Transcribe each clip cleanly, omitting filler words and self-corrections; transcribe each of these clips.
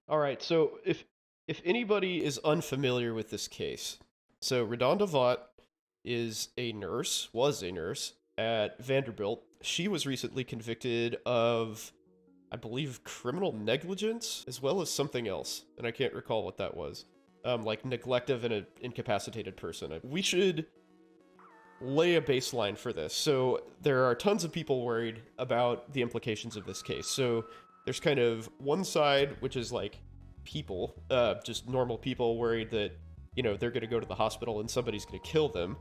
All right, so if anybody is unfamiliar with this case, so RaDonda Vaught was a nurse at Vanderbilt. She was recently convicted of, I believe, criminal negligence as well as something else, and I can't recall what that was. Like neglect of an incapacitated person. We should lay a baseline for this. So there are tons of people worried about the implications of this case. So there's kind of one side, which is like people, just normal people worried that, they're going to go to the hospital and somebody's going to kill them.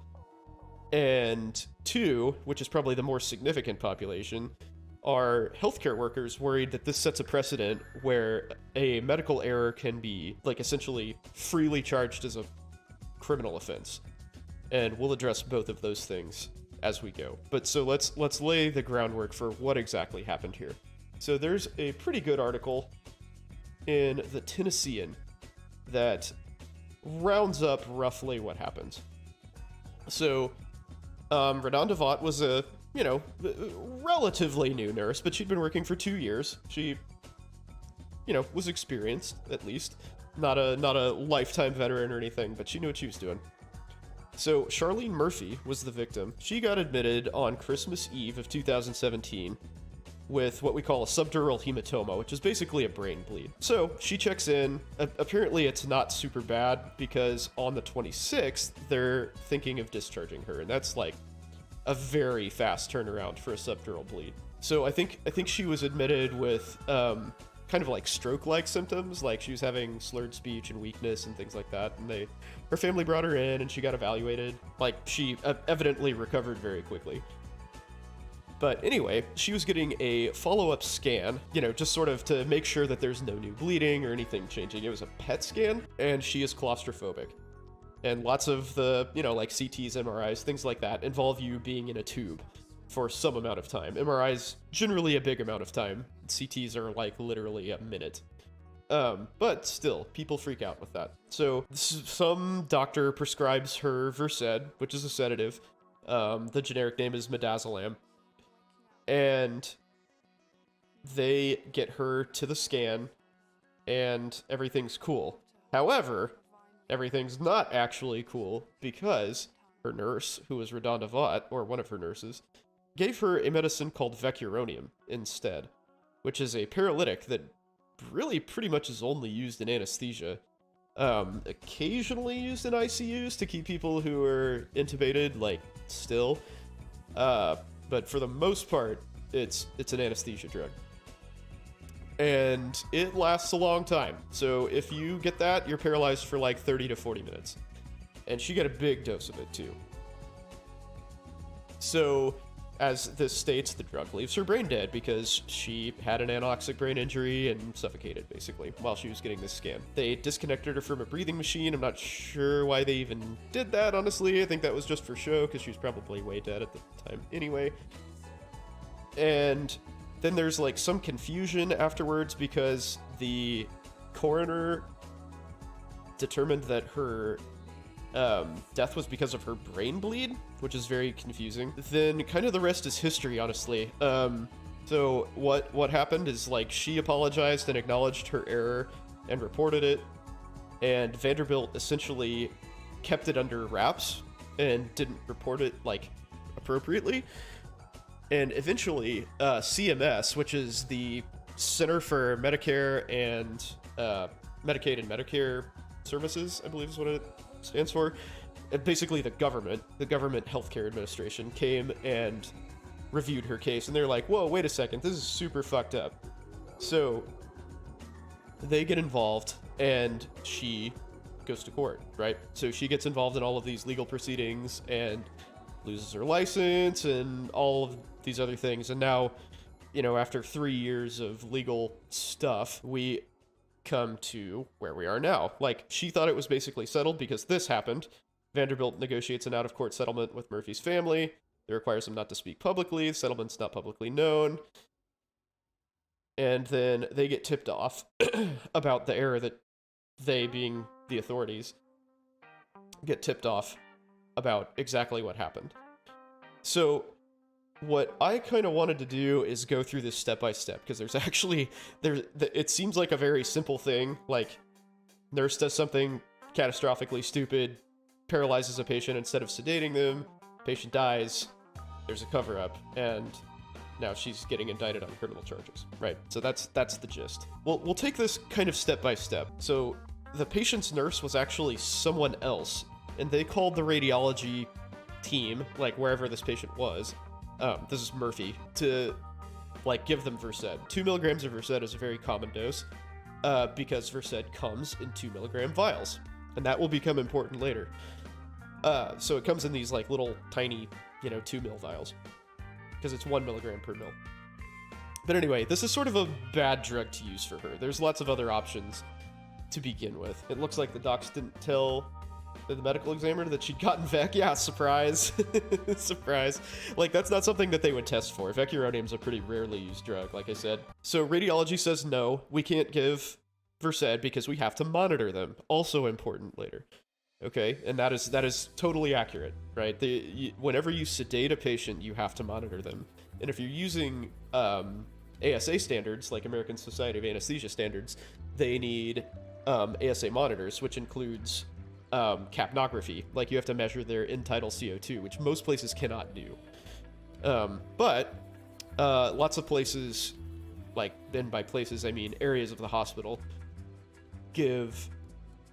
And two, which is probably the more significant population, are healthcare workers worried that this sets a precedent where a medical error can be, like, essentially freely charged as a criminal offense. And we'll address both of those things as we go. But so let's lay the groundwork for what exactly happened here. So there's a pretty good article in the Tennessean that rounds up roughly what happens. So RaDonda Vaught was a relatively new nurse, but she'd been working for 2 years. She was experienced, at least. Not a lifetime veteran or anything, but she knew what she was doing. So Charlene Murphey was the victim. She got admitted on Christmas Eve of 2017 with what we call a subdural hematoma, which is basically a brain bleed. So she checks in. Apparently it's not super bad because on the 26th, they're thinking of discharging her, and that's like a very fast turnaround for a subdural bleed. So I think she was admitted with kind of like stroke-like symptoms, like she was having slurred speech and weakness and things like that, and her family brought her in and she got evaluated. Like, she evidently recovered very quickly. But anyway, she was getting a follow-up scan, just sort of to make sure that there's no new bleeding or anything changing. It was a PET scan, and she is claustrophobic. And lots of the, like CTs, MRIs, things like that, involve you being in a tube for some amount of time. MRIs, generally a big amount of time. CTs are like literally a minute. But still, people freak out with that. So some doctor prescribes her Versed, which is a sedative. The generic name is midazolam. And they get her to the scan, and everything's cool. However, everything's not actually cool because her nurse, who was RaDonda Vaught, or one of her nurses, gave her a medicine called vecuronium instead, which is a paralytic that really pretty much is only used in anesthesia. Occasionally used in ICUs to keep people who are intubated, like, still. But for the most part, it's an anesthesia drug. And it lasts a long time. So if you get that, you're paralyzed for like 30 to 40 minutes. And she got a big dose of it too. So, as this states, the drug leaves her brain dead because she had an anoxic brain injury and suffocated, basically, while she was getting this scan. They disconnected her from a breathing machine. I'm not sure why they even did that, honestly. I think that was just for show, because she was probably way dead at the time anyway. And then there's like some confusion afterwards because the coroner determined that her death was because of her brain bleed, which is very confusing. Then kind of the rest is history, honestly. So what happened is, like, she apologized and acknowledged her error and reported it, and Vanderbilt essentially kept it under wraps and didn't report it, like, appropriately. And eventually, CMS, which is the Center for Medicare and Medicaid and Medicare Services, I believe is what it stands for. Basically, the government healthcare administration came and reviewed her case, and they're like, whoa, wait a second, this is super fucked up. So they get involved, and she goes to court, right? So she gets involved in all of these legal proceedings and loses her license and all of these other things. And now, after 3 years of legal stuff, we come to where we are now. Like, she thought it was basically settled because this happened. Vanderbilt negotiates an out-of-court settlement with Murphy's family. It requires him not to speak publicly. The settlement's not publicly known. And then they get tipped off about the error that they, being the authorities, get tipped off about exactly what happened. So what I kind of wanted to do is go through this step by step, because there's actually, it seems like a very simple thing, like nurse does something catastrophically stupid, paralyzes a patient instead of sedating them, patient dies, there's a cover-up, and now she's getting indicted on criminal charges, right? So that's the gist. We'll take this kind of step by step. So the patient's nurse was actually someone else, and they called the radiology team, like wherever this patient was, this is Murphy, to like give them Versed. 2 milligrams of Versed is a very common dose, because Versed comes in 2 milligram vials, and that will become important later. So it comes in these like little tiny, 2 mil vials, because it's 1 milligram per mil. But anyway, this is sort of a bad drug to use for her. There's lots of other options to begin with. It looks like the docs didn't tell the medical examiner that she'd gotten Vec. Yeah, surprise. Surprise. Like, that's not something that they would test for. Vecuronium's a pretty rarely used drug, like I said. So radiology says, no, we can't give Versed because we have to monitor them. Also important later. Okay, and that is totally accurate, right? Whenever you sedate a patient, you have to monitor them. And if you're using ASA standards, like American Society of Anesthesia standards, they need ASA monitors, which includes capnography. Like, you have to measure their end-tidal CO2, which most places cannot do. But lots of places, like, and by places I mean areas of the hospital, give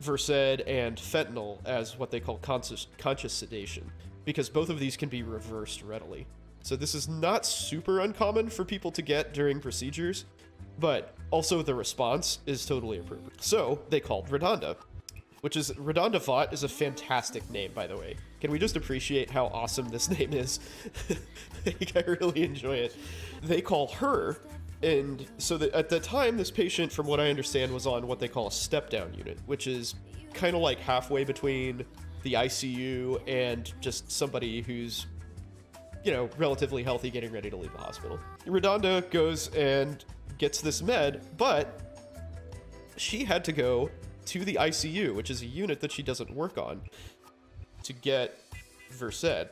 Versed and fentanyl as what they call conscious sedation, because both of these can be reversed readily. So this is not super uncommon for people to get during procedures, but also the response is totally appropriate. So they called RaDonda, which is, RaDonda Vaught is a fantastic name, by the way. Can we just appreciate how awesome this name is? I really enjoy it. They call her, and so at the time, this patient, from what I understand, was on what they call a step-down unit, which is kind of like halfway between the ICU and just somebody who's, relatively healthy, getting ready to leave the hospital. RaDonda goes and gets this med, but she had to go to the ICU, which is a unit that she doesn't work on, to get Versed.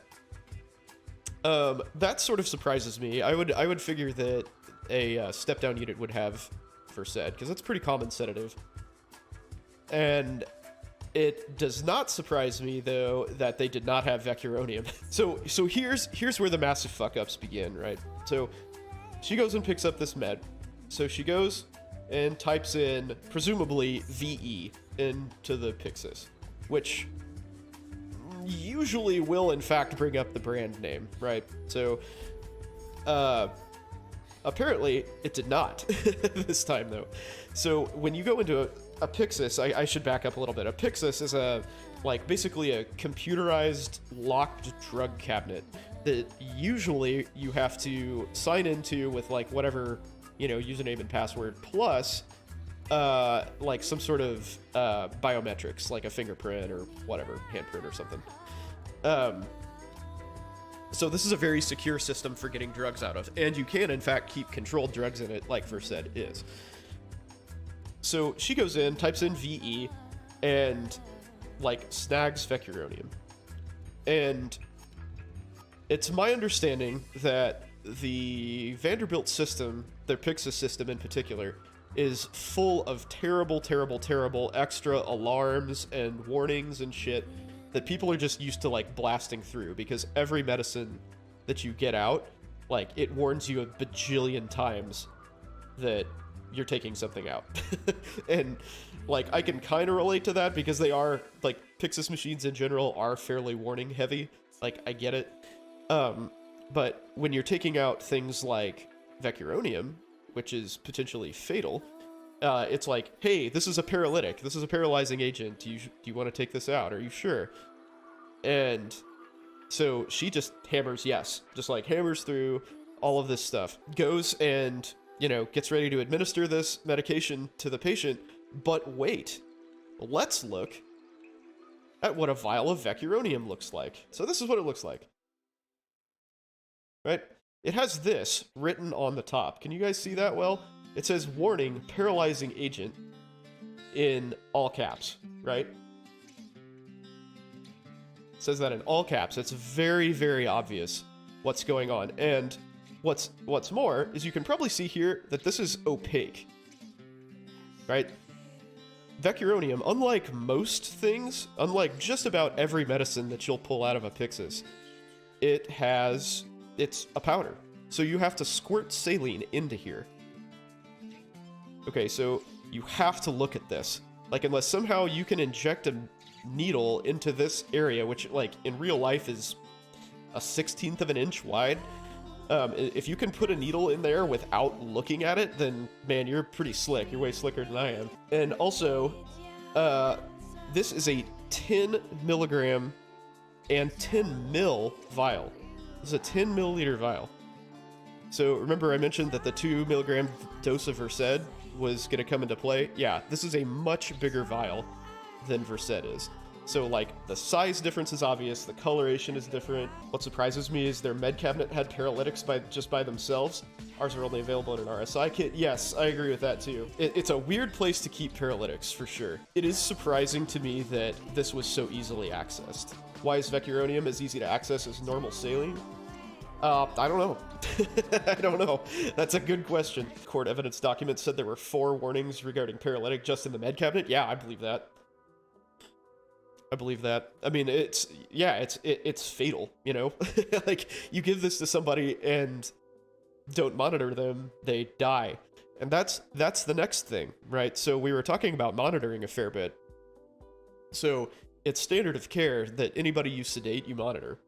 That sort of surprises me. I would figure that a step-down unit would have Versed, because that's a pretty common sedative. And it does not surprise me, though, that they did not have vecuronium. So here's where the massive fuck-ups begin, right? So she goes and picks up this med. So she goes and types in, presumably, VE into the Pyxis, which usually will, in fact, bring up the brand name, right? So, apparently, it did not this time, though. So when you go into a Pyxis, I should back up a little bit. A Pyxis is basically a computerized locked drug cabinet that usually you have to sign into with whatever, username and password, plus some sort of biometrics, like a fingerprint or whatever, handprint or something. So this is a very secure system for getting drugs out of, and you can, in fact, keep controlled drugs in it, like Versed is. So she goes in, types in VE, and, snags vecuronium. And it's my understanding that the Vanderbilt system, their Pyxis system in particular, is full of terrible, terrible, terrible extra alarms and warnings and shit that people are just used to, blasting through, because every medicine that you get out, it warns you a bajillion times that you're taking something out. And, I can kind of relate to that, because they are, Pyxis machines in general are fairly warning heavy. I get it. But when you're taking out things like vecuronium, which is potentially fatal, it's like, hey, this is a paralytic. This is a paralyzing agent. Do you want to take this out? Are you sure? And so she just hammers yes. Just hammers through all of this stuff. Goes and, gets ready to administer this medication to the patient. But wait, let's look at what a vial of vecuronium looks like. So this is what it looks like. Right? It has this written on the top. Can you guys see that well? It says, warning, paralyzing agent, in all caps, right? It says that in all caps. It's very, very obvious what's going on. And what's more is you can probably see here that this is opaque, right? Vecuronium, unlike most things, unlike just about every medicine that you'll pull out of a Pyxis, it's a powder. So you have to squirt saline into here. Okay, so you have to look at this. Like, unless somehow you can inject a needle into this area, which, like, in real life is a 1/16 of an inch wide, if you can put a needle in there without looking at it, then, man, you're pretty slick. You're way slicker than I am. And also, this is a 10 milligram and 10 mil vial. This is a 10 milliliter vial. So remember I mentioned that the 2 milligram dose of Versed was going to come into play? Yeah, this is a much bigger vial than Versed is. So, like, the size difference is obvious, the coloration is different. What surprises me is their med cabinet had paralytics just by themselves. Ours are only available in an RSI kit. Yes, I agree with that too. It's a weird place to keep paralytics, for sure. It is surprising to me that this was so easily accessed. Why is vecuronium as easy to access as normal saline? I don't know. I don't know. That's a good question. Court evidence documents said there were 4 warnings regarding paralytic just in the med cabinet. Yeah, I believe that. I believe that. I mean, it's fatal, you know? Like, you give this to somebody and don't monitor them, they die. And that's the next thing, right? So we were talking about monitoring a fair bit. So it's standard of care that anybody you sedate, you monitor.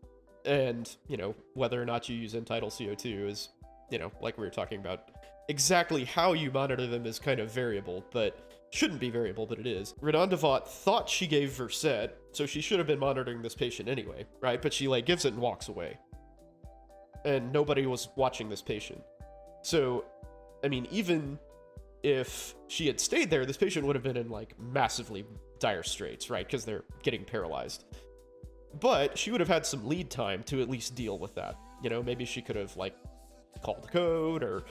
And, you know, whether or not you use end-tidal CO2 is, you know, like we were talking about. Exactly how you monitor them is kind of variable, but shouldn't be variable, but it is. RaDonda Vaught thought she gave Versed, so she should have been monitoring this patient anyway, right? But she, like, gives it and walks away. And nobody was watching this patient. So, I mean, even if she had stayed there, this patient would have been in, like, massively dire straits, right? Because they're getting paralyzed. But she would have had some lead time to at least deal with that. You know, maybe she could have, like, called the code or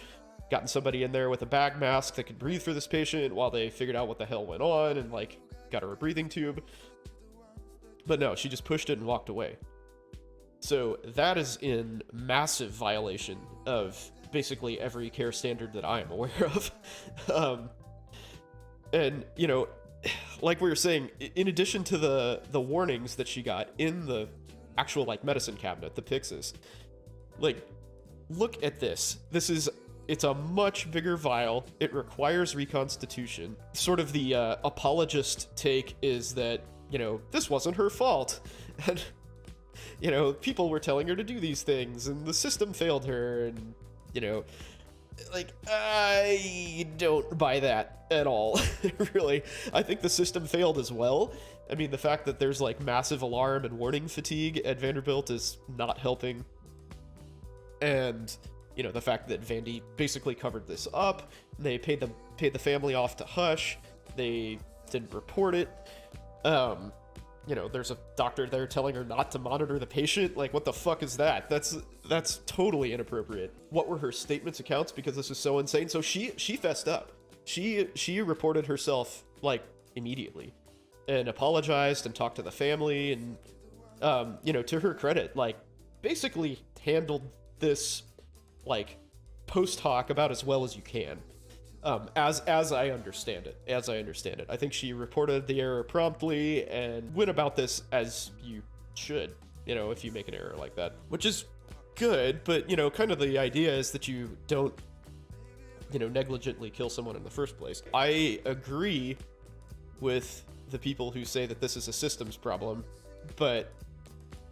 gotten somebody in there with a bag mask that could breathe for this patient while they figured out what the hell went on and, like, got her a breathing tube. But no, she just pushed it and walked away. So that is in massive violation of basically every care standard that I am aware of. And, you know, like we were saying, in addition to the warnings that she got in the actual, like, medicine cabinet, the Pyxis, like, look at this. It's a much bigger vial. It requires reconstitution. Sort of the apologist take is that, you know, this wasn't her fault. And, you know, people were telling her to do these things and the system failed her. And, you know, like, I don't buy that at all. Really. I think the system failed as well. I mean, the fact that there's, like, massive alarm and warning fatigue at Vanderbilt is not helping. And, you know, the fact that Vandy basically covered this up, they paid the family off to hush, they didn't report it. You know, there's a doctor there telling her not to monitor the patient. Like, what the fuck is that? That's totally inappropriate. What were her statements, accounts? Because this is so insane. So she fessed up. She reported herself, like, immediately and apologized and talked to the family and, you know, to her credit, like, basically handled this, like, post hoc about as well as you can. As I understand it. I think she reported the error promptly and went about this as you should, you know, if you make an error like that, which is good, but, you know, kind of the idea is that you don't, you know, negligently kill someone in the first place. I agree with the people who say that this is a systems problem, but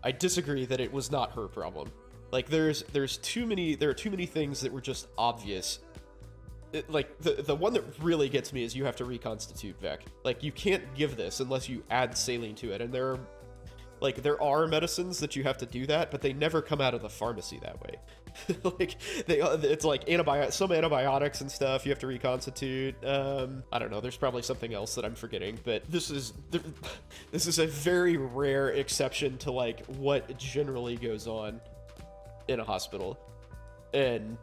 I disagree that it was not her problem. Like, there are too many things that were just obvious. Like, the one that really gets me is you have to reconstitute Vec. Like, you can't give this unless you add saline to it, and there are medicines that you have to do that, but they never come out of the pharmacy that way. Like, it's like some antibiotics and stuff you have to reconstitute. I don't know, there's probably something else that I'm forgetting, but this is a very rare exception to, like, what generally goes on in a hospital. And,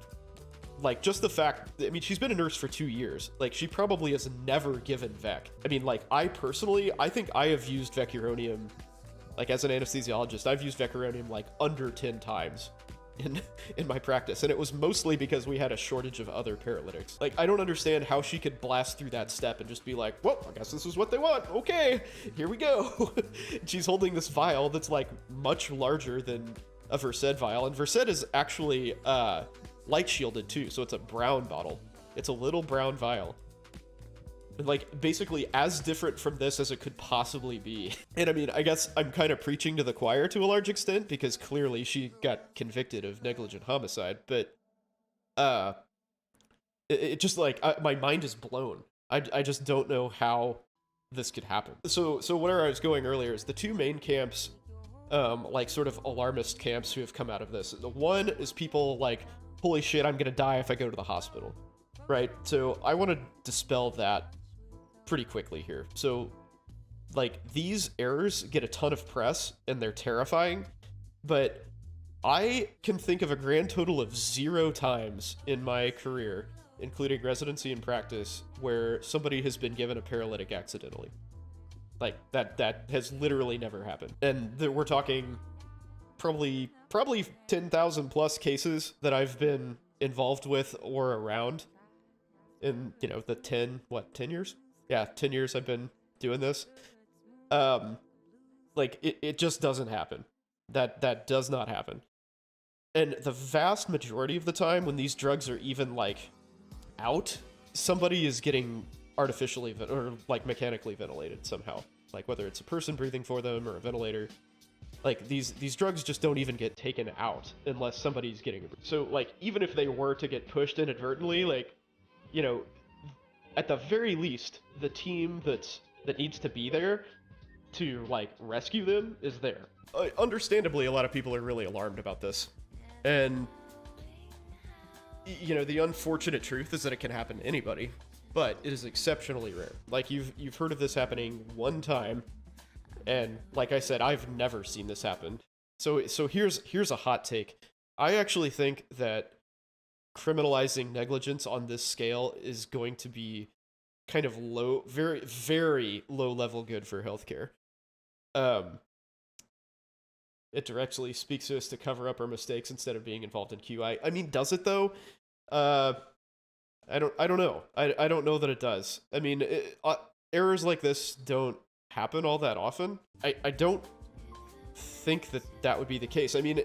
like, just the fact, I mean, she's been a nurse for 2 years. Like, she probably has never given Vec. I mean, like, I think I have used vecuronium, like, as an anesthesiologist, I've used vecuronium, like, under 10 times in my practice, and it was mostly because we had a shortage of other paralytics. Like, I don't understand how she could blast through that step and just be like, well, I guess this is what they want. Okay, here we go. She's holding this vial that's like much larger than a Versed vial, and Versed is actually light shielded too, so it's a brown bottle. It's a little brown vial. Like, basically as different from this as it could possibly be. And I mean, I guess I'm kind of preaching to the choir to a large extent, because clearly she got convicted of negligent homicide, but it just like, my mind is blown. I just don't know how this could happen. So where I was going earlier is the two main camps, like sort of alarmist camps who have come out of this. The one is people like, holy shit, I'm gonna die if I go to the hospital, right? So I want to dispel that pretty quickly here. So like, these errors get a ton of press and they're terrifying, but I can think of a grand total of 0 times in my career, including residency and practice, where somebody has been given a paralytic accidentally. Like, that has literally never happened. And we're talking probably 10,000 plus cases that I've been involved with or around in, you know, the 10 years? Yeah, 10 years I've been doing this. Like, it just doesn't happen. That does not happen. And the vast majority of the time when these drugs are even, like, out, somebody is getting artificially or, like, mechanically ventilated somehow. Like, whether it's a person breathing for them or a ventilator. Like, these drugs just don't even get taken out unless somebody's getting it. So, like, even if they were to get pushed inadvertently, like, you know, at the very least, the team that needs to be there to, like, rescue them is there. Understandably, a lot of people are really alarmed about this. And, you know, the unfortunate truth is that it can happen to anybody, but it is exceptionally rare. Like, you've heard of this happening one time, and like I said, I've never seen this happen. So here's a hot take. I actually think that criminalizing negligence on this scale is going to be kind of low, very, very low level good for healthcare. It directly speaks to us to cover up our mistakes instead of being involved in QI. I mean, does it though? I don't know. I don't know that it does. I mean, errors like this don't happen all that often. I don't think that would be the case. I mean,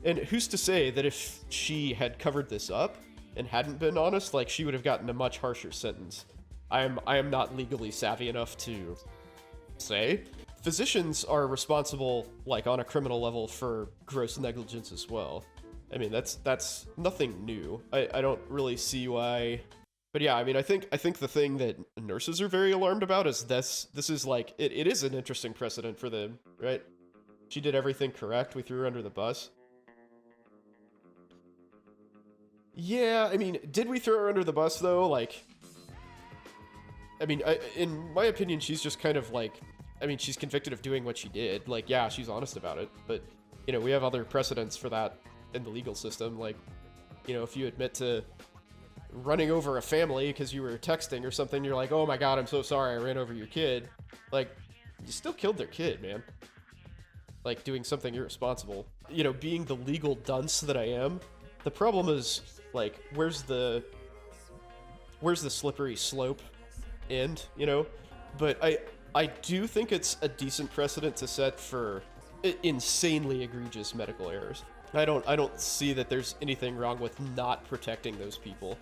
and who's to say that if she had covered this up and hadn't been honest, like, she would have gotten a much harsher sentence. I am not legally savvy enough to say. Physicians are responsible, like, on a criminal level for gross negligence as well. I mean, that's nothing new. I don't really see why. But yeah, I mean, I think the thing that nurses are very alarmed about is this is like, it is an interesting precedent for them, right? She did everything correct. We threw her under the bus. Yeah, I mean, did we throw her under the bus though? Like, I mean, in my opinion, she's just kind of like, I mean, she's convicted of doing what she did. Like, yeah, she's honest about it, but, you know, we have other precedents for that in the legal system. Like, you know, if you admit to running over a family because you were texting or something, you're like, oh my god, I'm so sorry, I ran over your kid. Like, you still killed their kid, man. Like, doing something irresponsible. You know, being the legal dunce that I am, the problem is, like, where's the slippery slope end, you know? But I do think it's a decent precedent to set for insanely egregious medical errors. I don't see that there's anything wrong with not protecting those people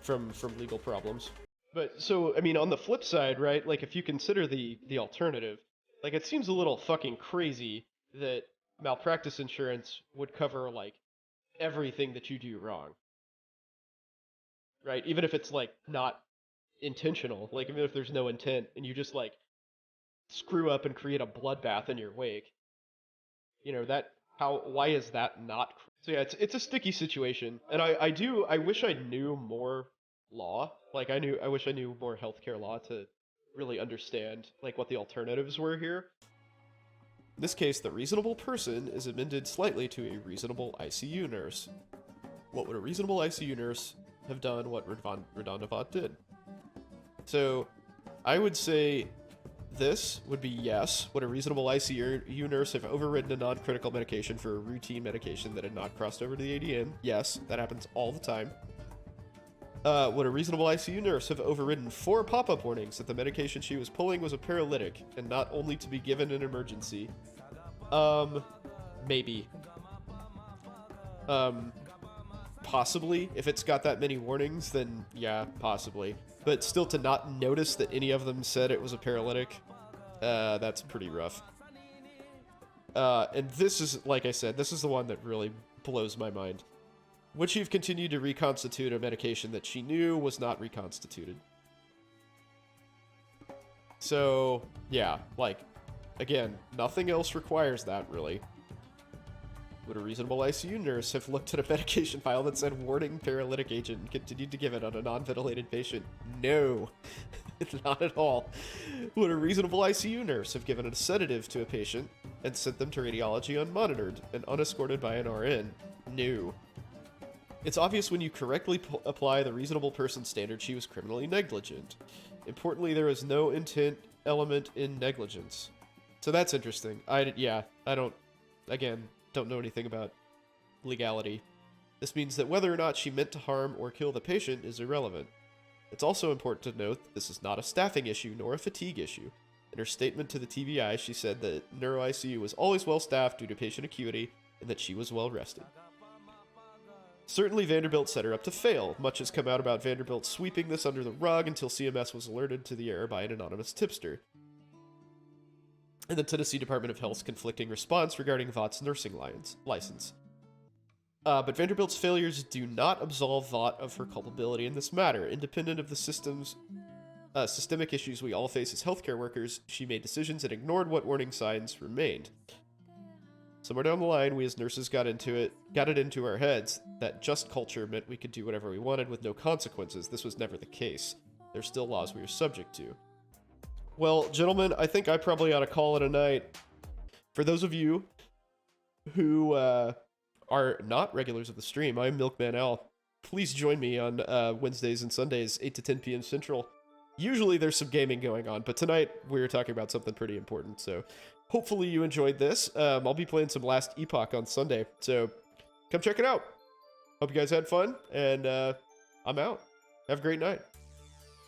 from legal problems. But so, I mean, on the flip side, right? Like, if you consider the alternative, like, it seems a little fucking crazy that malpractice insurance would cover, like, everything that you do wrong. Right? Even if it's, like, not intentional, like, even if there's no intent and you just, like, screw up and create a bloodbath in your wake, you know, why is that not? So yeah, it's a sticky situation, and I wish I knew more law. Like, I wish I knew more healthcare law to really understand, like, what the alternatives were here. In this case, the reasonable person is amended slightly to a reasonable ICU nurse. What would a reasonable ICU nurse have done what RaDonda Vaught did? So, I would say this would be yes. Would a reasonable ICU nurse have overridden a non-critical medication for a routine medication that had not crossed over to the ADN? Yes, that happens all the time. Would a reasonable ICU nurse have overridden 4 pop-up warnings that the medication she was pulling was a paralytic and not only to be given in emergency? Maybe. Possibly. If it's got that many warnings, then yeah, possibly. But still, to not notice that any of them said it was a paralytic, that's pretty rough. And this is, like I said, this is the one that really blows my mind. Would she have continued to reconstitute a medication that she knew was not reconstituted? So, yeah, like, again, nothing else requires that, really. Would a reasonable ICU nurse have looked at a medication file that said warning paralytic agent and continued to give it on a non-ventilated patient? No, not at all. Would a reasonable ICU nurse have given a sedative to a patient and sent them to radiology unmonitored and unescorted by an RN? No. It's obvious when you correctly apply the reasonable person standard she was criminally negligent. Importantly, there is no intent element in negligence. So that's interesting. I don't know anything about legality. This means that whether or not she meant to harm or kill the patient is irrelevant. It's also important to note that this is not a staffing issue nor a fatigue issue. In her statement to the TBI, she said that neuro-ICU was always well-staffed due to patient acuity and that she was well-rested. Certainly, Vanderbilt set her up to fail. Much has come out about Vanderbilt sweeping this under the rug until CMS was alerted to the error by an anonymous tipster. And the Tennessee Department of Health's conflicting response regarding Vaught's nursing license. But Vanderbilt's failures do not absolve Vaught of her culpability in this matter. Independent of the systemic issues we all face as healthcare workers, she made decisions and ignored what warning signs remained. Somewhere down the line, we as nurses got it into our heads that just culture meant we could do whatever we wanted with no consequences. This was never the case. There's still laws we are subject to. Well, gentlemen, I think I probably ought to call it a night. For those of you who are not regulars of the stream, I'm Milkman Al. Please join me on Wednesdays and Sundays, 8 to 10 p.m. Central. Usually there's some gaming going on, but tonight we're talking about something pretty important, so hopefully you enjoyed this. I'll be playing some Last Epoch on Sunday, so come check it out. Hope you guys had fun, and I'm out. Have a great night.